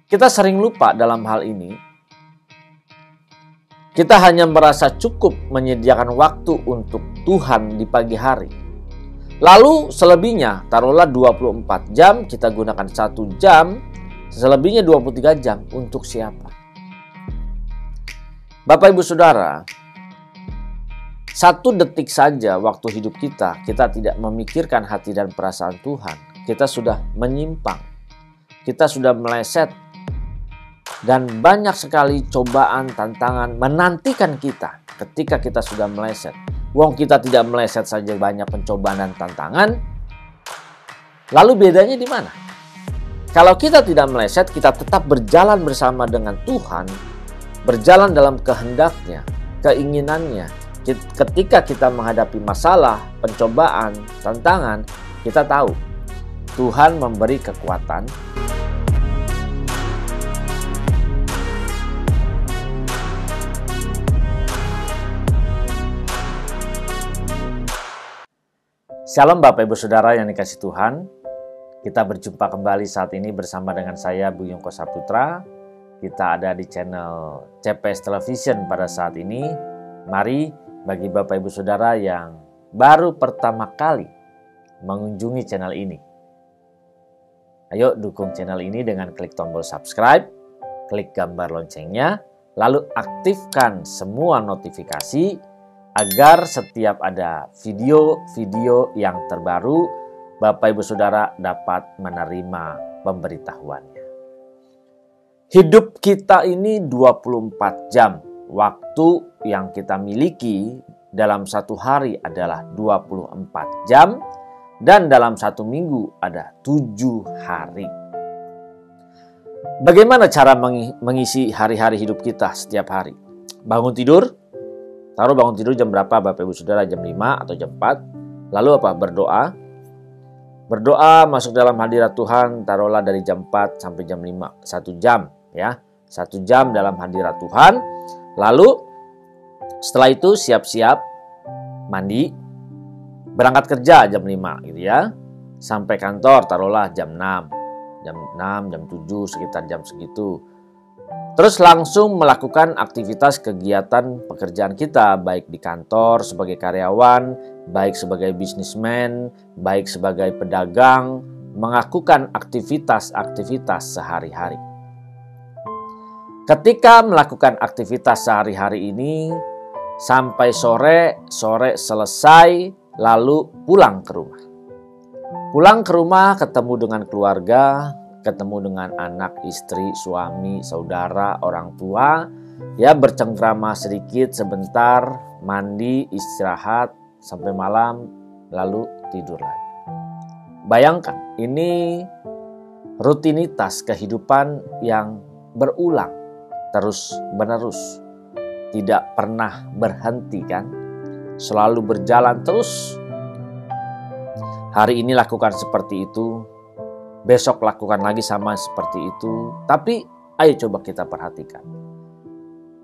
Kita sering lupa dalam hal ini. Kita hanya merasa cukup menyediakan waktu untuk Tuhan di pagi hari. Lalu selebihnya, taruhlah 24 jam, kita gunakan 1 jam, selebihnya 23 jam untuk siapa? Bapak Ibu Saudara, 1 detik saja waktu hidup kita tidak memikirkan hati dan perasaan Tuhan. Kita sudah menyimpang, kita sudah meleset, dan banyak sekali cobaan, tantangan menantikan kita ketika kita sudah meleset. Wong kita tidak meleset saja banyak pencobaan dan tantangan. Lalu bedanya di mana? Kalau kita tidak meleset, kita tetap berjalan bersama dengan Tuhan, berjalan dalam kehendaknya, keinginannya. Ketika kita menghadapi masalah, pencobaan, tantangan, kita tahu Tuhan memberi kekuatan. Shalom Bapak Ibu Saudara yang dikasihi Tuhan. Kita berjumpa kembali saat ini bersama dengan saya Buyung Kosaputra. Kita ada di channel CPS Television pada saat ini. Mari bagi Bapak Ibu Saudara yang baru pertama kali mengunjungi channel ini, ayo dukung channel ini dengan klik tombol subscribe, klik gambar loncengnya, lalu aktifkan semua notifikasi agar setiap ada video-video yang terbaru, Bapak Ibu Saudara dapat menerima pemberitahuannya. Hidup kita ini 24 jam. Waktu yang kita miliki dalam satu hari adalah 24 jam. Dan dalam satu minggu ada 7 hari. Bagaimana cara mengisi hari-hari hidup kita setiap hari? Bangun tidur. Taruh bangun tidur jam berapa Bapak Ibu Saudara? Jam 5 atau jam 4. Lalu apa? Berdoa. Berdoa masuk dalam hadirat Tuhan. Taruhlah dari jam 4 sampai jam 5. 1 jam ya. 1 jam dalam hadirat Tuhan. Lalu setelah itu siap-siap mandi. Berangkat kerja jam 5 gitu ya. Sampai kantor taruhlah jam 6. Jam 6, jam 7 sekitar jam segitu. Terus langsung melakukan aktivitas kegiatan pekerjaan kita, baik di kantor sebagai karyawan, baik sebagai bisnismen, baik sebagai pedagang, melakukan aktivitas-aktivitas sehari-hari. Ketika melakukan aktivitas sehari-hari ini, sampai sore selesai, lalu pulang ke rumah. Pulang ke rumah ketemu dengan keluarga, ketemu dengan anak, istri, suami, saudara, orang tua, ya bercengkrama sedikit sebentar, mandi, istirahat sampai malam, lalu tidur lagi. Bayangkan, ini rutinitas kehidupan yang berulang terus-menerus, tidak pernah berhenti kan? Selalu berjalan terus. Hari ini lakukan seperti itu, besok lakukan lagi sama seperti itu. Tapi ayo coba kita perhatikan.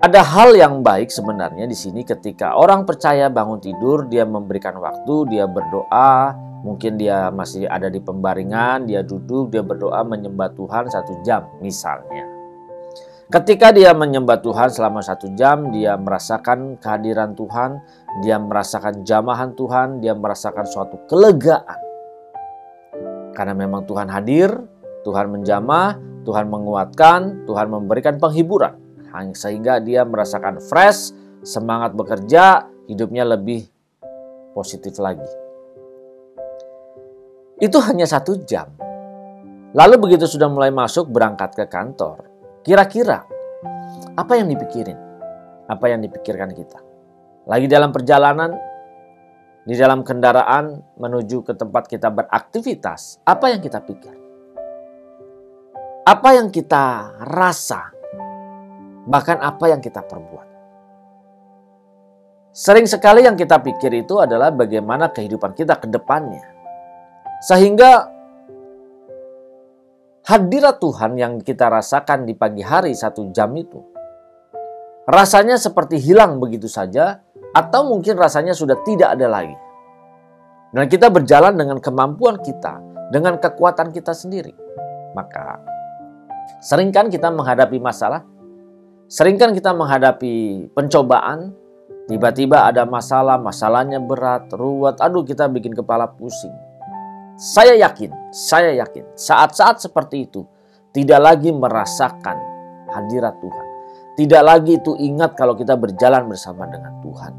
Ada hal yang baik sebenarnya di sini ketika orang percaya bangun tidur, dia memberikan waktu, dia berdoa. Mungkin dia masih ada di pembaringan, dia duduk, dia berdoa menyembah Tuhan 1 jam misalnya. Ketika dia menyembah Tuhan selama 1 jam, dia merasakan kehadiran Tuhan, dia merasakan jamahan Tuhan, dia merasakan suatu kelegaan. Karena memang Tuhan hadir, Tuhan menjamah, Tuhan menguatkan, Tuhan memberikan penghiburan. Sehingga dia merasakan fresh, semangat bekerja, hidupnya lebih positif lagi. Itu hanya 1 jam. Lalu begitu sudah mulai masuk berangkat ke kantor, kira-kira apa yang dipikirin? Apa yang dipikirkan kita? Lagi dalam perjalanan, di dalam kendaraan menuju ke tempat kita beraktivitas, apa yang kita pikir? Apa yang kita rasa? Bahkan apa yang kita perbuat? Sering sekali yang kita pikir itu adalah bagaimana kehidupan kita ke depannya. Sehingga hadirat Tuhan yang kita rasakan di pagi hari 1 jam itu, rasanya seperti hilang begitu saja, atau mungkin rasanya sudah tidak ada lagi. Dan kita berjalan dengan kemampuan kita, dengan kekuatan kita sendiri. Maka Seringkan kita menghadapi masalah, seringkan kita menghadapi pencobaan, tiba-tiba ada masalah, masalahnya berat, ruwet, aduh kita bikin kepala pusing. Saya yakin, saat-saat seperti itu tidak lagi merasakan hadirat Tuhan. Tidak lagi itu ingat kalau kita berjalan bersama dengan Tuhan.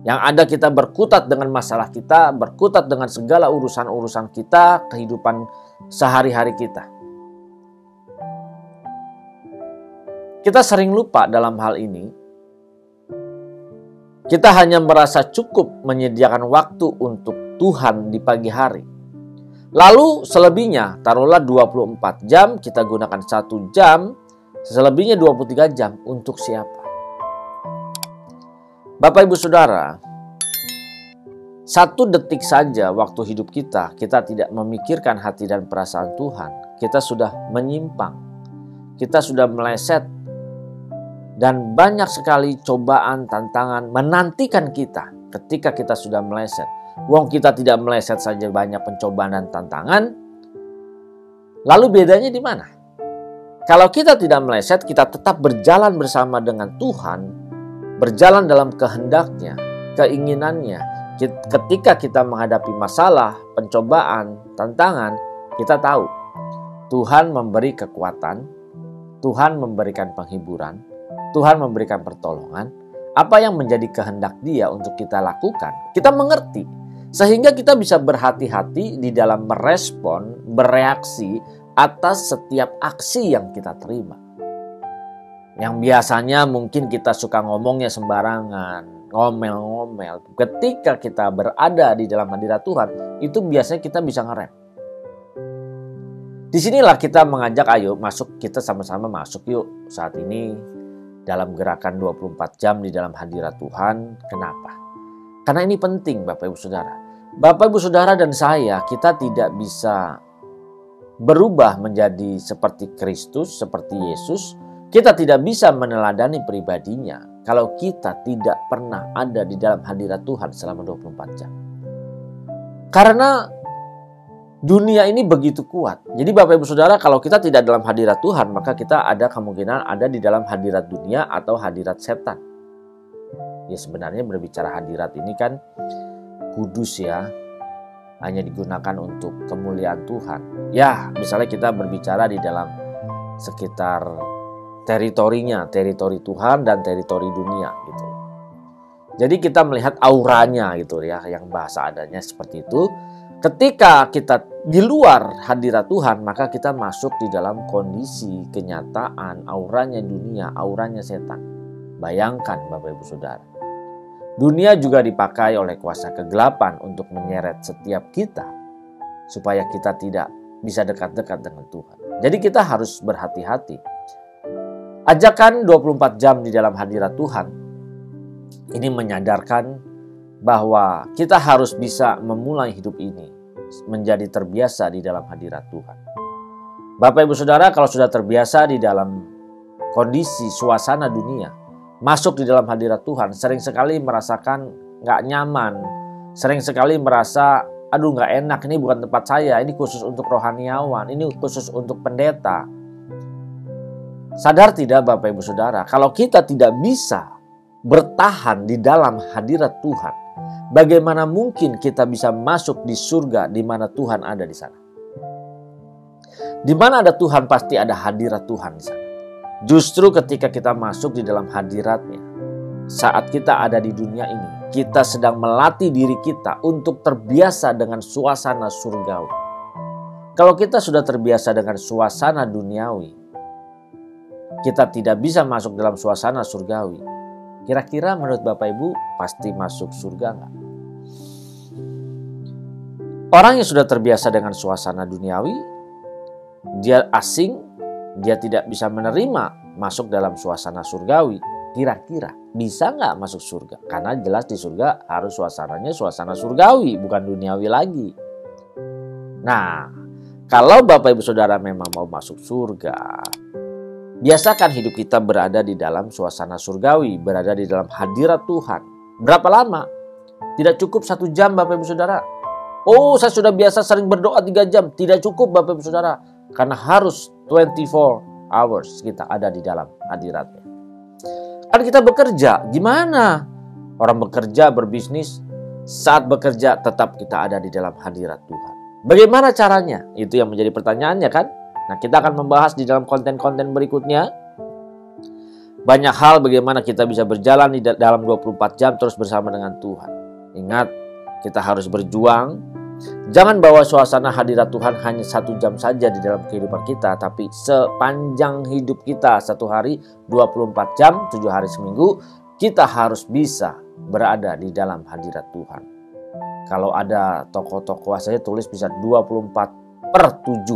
Yang ada kita berkutat dengan masalah kita, berkutat dengan segala urusan-urusan kita, kehidupan sehari-hari kita. Kita sering lupa dalam hal ini. Kita hanya merasa cukup menyediakan waktu untuk Tuhan di pagi hari. Lalu selebihnya, taruhlah 24 jam, kita gunakan 1 jam, selebihnya 23 jam untuk siapa? Bapak Ibu Saudara, 1 detik saja waktu hidup kita tidak memikirkan hati dan perasaan Tuhan, kita sudah menyimpang, kita sudah meleset, dan banyak sekali cobaan, tantangan menantikan kita ketika kita sudah meleset. Wong kita tidak meleset saja banyak pencobaan dan tantangan. Lalu bedanya di mana? Kalau kita tidak meleset, kita tetap berjalan bersama dengan Tuhan, berjalan dalam kehendaknya, keinginannya. Ketika kita menghadapi masalah, pencobaan, tantangan, kita tahu Tuhan memberi kekuatan, Tuhan memberikan penghiburan, Tuhan memberikan pertolongan. Apa yang menjadi kehendak Dia untuk kita lakukan, kita mengerti. Sehingga kita bisa berhati-hati di dalam merespon, bereaksi atas setiap aksi yang kita terima. Yang biasanya mungkin kita suka ngomongnya sembarangan, ngomel-ngomel. Ketika kita berada di dalam hadirat Tuhan, itu biasanya kita bisa ngerem. Disinilah kita mengajak, ayo masuk, kita sama-sama masuk yuk saat ini dalam gerakan 24 jam di dalam hadirat Tuhan. Kenapa? Karena ini penting Bapak Ibu Saudara. Bapak Ibu Saudara dan saya, kita tidak bisa berubah menjadi seperti Kristus, seperti Yesus. Kita tidak bisa meneladani pribadinya kalau kita tidak pernah ada di dalam hadirat Tuhan selama 24 jam. Karena dunia ini begitu kuat. Jadi Bapak Ibu Saudara, kalau kita tidak dalam hadirat Tuhan, maka kita ada kemungkinan ada di dalam hadirat dunia atau hadirat setan. Ya sebenarnya berbicara hadirat ini kan kudus ya, hanya digunakan untuk kemuliaan Tuhan. Ya misalnya kita berbicara di dalam sekitar teritorinya, teritori Tuhan dan teritori dunia gitu. Jadi kita melihat auranya gitu ya, yang bahasa adanya seperti itu. Ketika kita di luar hadirat Tuhan, maka kita masuk di dalam kondisi kenyataan auranya dunia, auranya setan. Bayangkan Bapak Ibu Saudara. Dunia juga dipakai oleh kuasa kegelapan untuk menyeret setiap kita supaya kita tidak bisa dekat-dekat dengan Tuhan. Jadi kita harus berhati-hati. Ajakan 24 jam di dalam hadirat Tuhan ini menyadarkan bahwa kita harus bisa memulai hidup ini menjadi terbiasa di dalam hadirat Tuhan. Bapak Ibu Saudara, kalau sudah terbiasa di dalam kondisi suasana dunia, masuk di dalam hadirat Tuhan, sering sekali merasakan gak nyaman, sering sekali merasa, aduh gak enak, ini bukan tempat saya, ini khusus untuk rohaniawan, ini khusus untuk pendeta. Sadar tidak Bapak Ibu Saudara, kalau kita tidak bisa bertahan di dalam hadirat Tuhan, bagaimana mungkin kita bisa masuk di surga di mana Tuhan ada di sana? Di mana ada Tuhan pasti ada hadirat Tuhan di sana. Justru ketika kita masuk di dalam hadiratnya, saat kita ada di dunia ini, kita sedang melatih diri kita untuk terbiasa dengan suasana surgawi. Kalau kita sudah terbiasa dengan suasana duniawi, kita tidak bisa masuk dalam suasana surgawi. Kira-kira menurut Bapak Ibu pasti masuk surga enggak? Orang yang sudah terbiasa dengan suasana duniawi, dia asing, dia tidak bisa menerima masuk dalam suasana surgawi. Kira-kira bisa nggak masuk surga? Karena jelas di surga harus suasananya suasana surgawi, bukan duniawi lagi. Nah, kalau Bapak Ibu Saudara memang mau masuk surga, biasakan hidup kita berada di dalam suasana surgawi, berada di dalam hadirat Tuhan. Berapa lama? Tidak cukup 1 jam Bapak Ibu Saudara. Oh, saya sudah biasa sering berdoa 3 jam. Tidak cukup Bapak Ibu Saudara. Karena harus 24 hours kita ada di dalam hadirat-Nya. Kan kita bekerja, gimana? Orang bekerja, berbisnis, saat bekerja tetap kita ada di dalam hadirat Tuhan. Bagaimana caranya? Itu yang menjadi pertanyaannya kan? Nah, kita akan membahas di dalam konten-konten berikutnya. Banyak hal bagaimana kita bisa berjalan di dalam 24 jam terus bersama dengan Tuhan. Ingat, kita harus berjuang. Jangan bawa suasana hadirat Tuhan hanya 1 jam saja di dalam kehidupan kita, tapi sepanjang hidup kita, 1 hari, 24 jam, 7 hari seminggu, kita harus bisa berada di dalam hadirat Tuhan. Kalau ada toko-toko saya tulis bisa 24/7.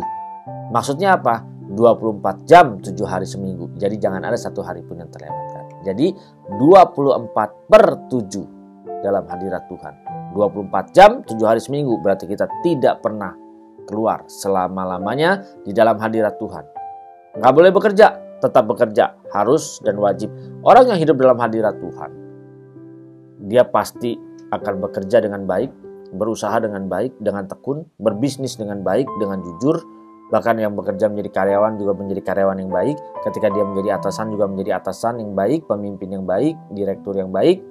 Maksudnya apa? 24 jam 7 hari seminggu. Jadi jangan ada 1 hari pun yang terlewatkan. Jadi 24/7 dalam hadirat Tuhan. 24 jam 7 hari seminggu berarti kita tidak pernah keluar selama-lamanya di dalam hadirat Tuhan. Nggak boleh bekerja, tetap bekerja. Harus dan wajib. Orang yang hidup dalam hadirat Tuhan, dia pasti akan bekerja dengan baik, berusaha dengan baik, dengan tekun, berbisnis dengan baik, dengan jujur. Bahkan yang bekerja menjadi karyawan juga menjadi karyawan yang baik. Ketika dia menjadi atasan juga menjadi atasan yang baik, pemimpin yang baik, direktur yang baik.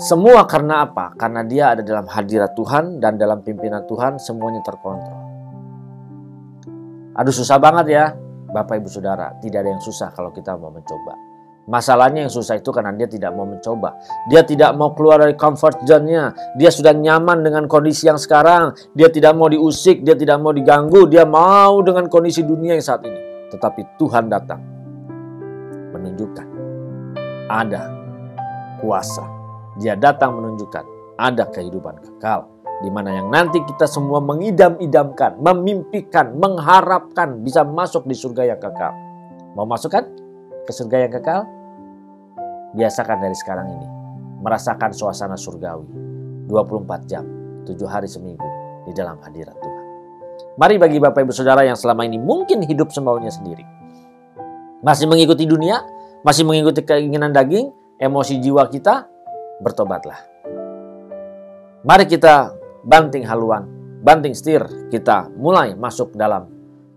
Semua karena apa? Karena dia ada dalam hadirat Tuhan dan dalam pimpinan Tuhan semuanya terkontrol. Aduh, susah banget ya Bapak Ibu Saudara. Tidak ada yang susah kalau kita mau mencoba. Masalahnya yang susah itu karena dia tidak mau mencoba. Dia tidak mau keluar dari comfort zone-nya. Dia sudah nyaman dengan kondisi yang sekarang. Dia tidak mau diusik, dia tidak mau diganggu. Dia mau dengan kondisi dunia yang saat ini. Tetapi Tuhan datang menunjukkan ada kuasa. Dia datang menunjukkan ada kehidupan kekal. Di mana yang nanti kita semua mengidam-idamkan, memimpikan, mengharapkan bisa masuk di surga yang kekal. Mau masuk kan ke surga yang kekal? Biasakan dari sekarang ini merasakan suasana surgawi 24 jam 7 hari seminggu di dalam hadirat Tuhan. Mari bagi Bapak Ibu Saudara yang selama ini mungkin hidup semaunya sendiri, masih mengikuti dunia, masih mengikuti keinginan daging, emosi jiwa kita, bertobatlah. Mari kita banting haluan, banting setir, kita mulai masuk dalam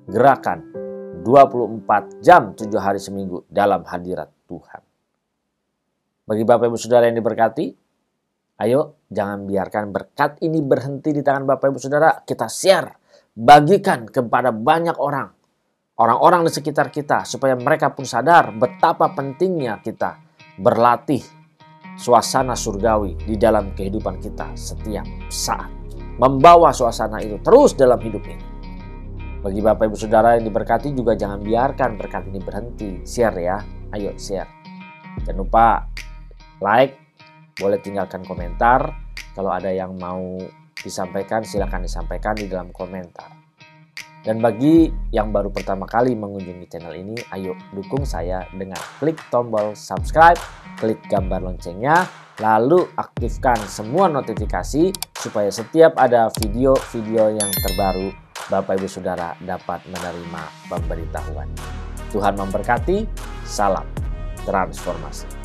gerakan 24 jam 7 hari seminggu dalam hadirat Tuhan. Bagi Bapak Ibu Saudara yang diberkati, ayo jangan biarkan berkat ini berhenti di tangan Bapak Ibu Saudara. Kita share, bagikan kepada banyak orang. Orang-orang di sekitar kita supaya mereka pun sadar betapa pentingnya kita berlatih suasana surgawi di dalam kehidupan kita setiap saat. Membawa suasana itu terus dalam hidup ini. Bagi Bapak Ibu Saudara yang diberkati juga jangan biarkan berkat ini berhenti. Share ya, ayo share. Jangan lupa like, boleh tinggalkan komentar. Kalau ada yang mau disampaikan silakan disampaikan di dalam komentar. Dan bagi yang baru pertama kali mengunjungi channel ini, ayo dukung saya dengan klik tombol subscribe, klik gambar loncengnya, lalu aktifkan semua notifikasi supaya setiap ada video-video yang terbaru Bapak Ibu Saudara dapat menerima pemberitahuan. Tuhan memberkati, salam transformasi.